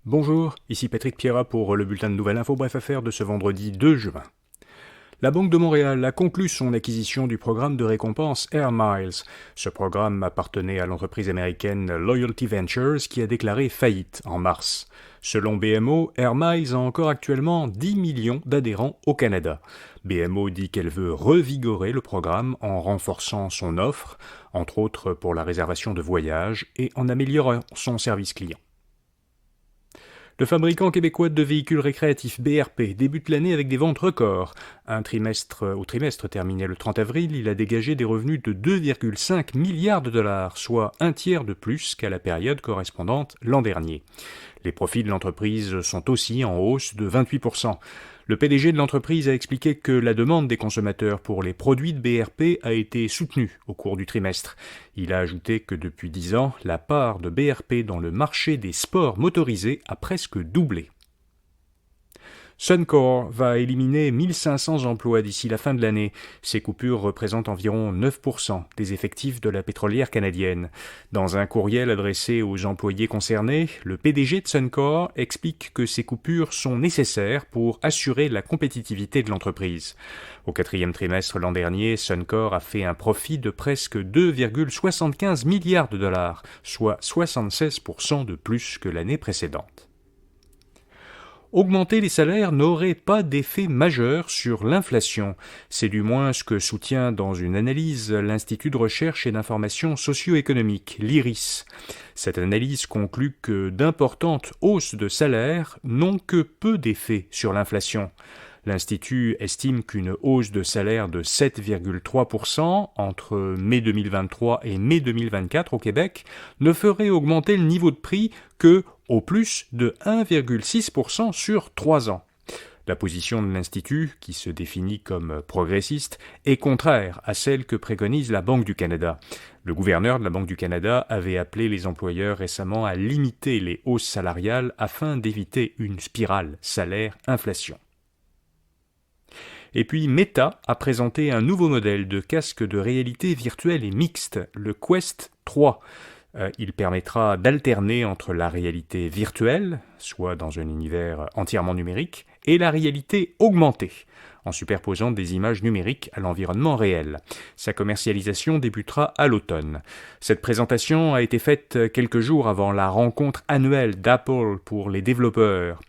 Bonjour, ici Patrick Pierrat pour le bulletin de nouvelles info bref affaires de ce vendredi 2 juin. La Banque de Montréal a conclu son acquisition du programme de récompense Air Miles. Ce programme appartenait à l'entreprise américaine Loyalty Ventures qui a déclaré faillite en mars. Selon BMO, Air Miles a encore actuellement 10 millions d'adhérents au Canada. BMO dit qu'elle veut revigorer le programme en renforçant son offre, entre autres pour la réservation de voyages et en améliorant son service client. Le fabricant québécois de véhicules récréatifs BRP débute l'année avec des ventes records. Au trimestre terminé le 30 avril, il a dégagé des revenus de 2,5 milliards de dollars, soit un tiers de plus qu'à la période correspondante l'an dernier. Les profits de l'entreprise sont aussi en hausse de 28%. Le PDG de l'entreprise a expliqué que la demande des consommateurs pour les produits de BRP a été soutenue au cours du trimestre. Il a ajouté que depuis 10 ans, la part de BRP dans le marché des sports motorisés a presque doublé. Suncor va éliminer 1500 emplois d'ici la fin de l'année. Ces coupures représentent environ 9% des effectifs de la pétrolière canadienne. Dans un courriel adressé aux employés concernés, le PDG de Suncor explique que ces coupures sont nécessaires pour assurer la compétitivité de l'entreprise. Au quatrième trimestre l'an dernier, Suncor a fait un profit de presque 2,75 milliards de dollars, soit 76% de plus que l'année précédente. Augmenter les salaires n'aurait pas d'effet majeur sur l'inflation. C'est du moins ce que soutient dans une analyse l'Institut de recherche et d'information socio-économique, l'IRIS. Cette analyse conclut que d'importantes hausses de salaires n'ont que peu d'effet sur l'inflation. L'Institut estime qu'une hausse de salaire de 7,3% entre mai 2023 et mai 2024 au Québec ne ferait augmenter le niveau de prix que, au plus, de 1,6% sur 3 ans. La position de l'Institut, qui se définit comme progressiste, est contraire à celle que préconise la Banque du Canada. Le gouverneur de la Banque du Canada avait appelé les employeurs récemment à limiter les hausses salariales afin d'éviter une spirale salaire-inflation. Et puis Meta a présenté un nouveau modèle de casque de réalité virtuelle et mixte, le Quest 3. Il permettra d'alterner entre la réalité virtuelle, soit dans un univers entièrement numérique, et la réalité augmentée, en superposant des images numériques à l'environnement réel. Sa commercialisation débutera à l'automne. Cette présentation a été faite quelques jours avant la rencontre annuelle d'Apple pour les développeurs.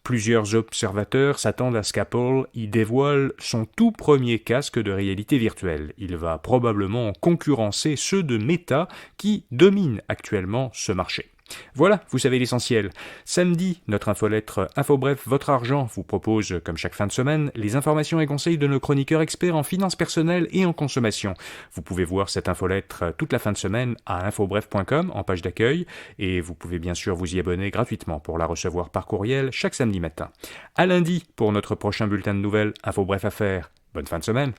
Plusieurs observateurs s'attendent à ce qu'Apple y dévoile son tout premier casque de réalité virtuelle. Il va probablement concurrencer ceux de Meta qui dominent actuellement ce marché. Voilà, vous savez l'essentiel. Samedi, notre infolettre InfoBref, votre argent vous propose, comme chaque fin de semaine, les informations et conseils de nos chroniqueurs experts en finances personnelles et en consommation. Vous pouvez voir cette infolettre toute la fin de semaine à infobref.com en page d'accueil et vous pouvez bien sûr vous y abonner gratuitement pour la recevoir par courriel chaque samedi matin. À lundi pour notre prochain bulletin de nouvelles InfoBref Affaires. Bonne fin de semaine.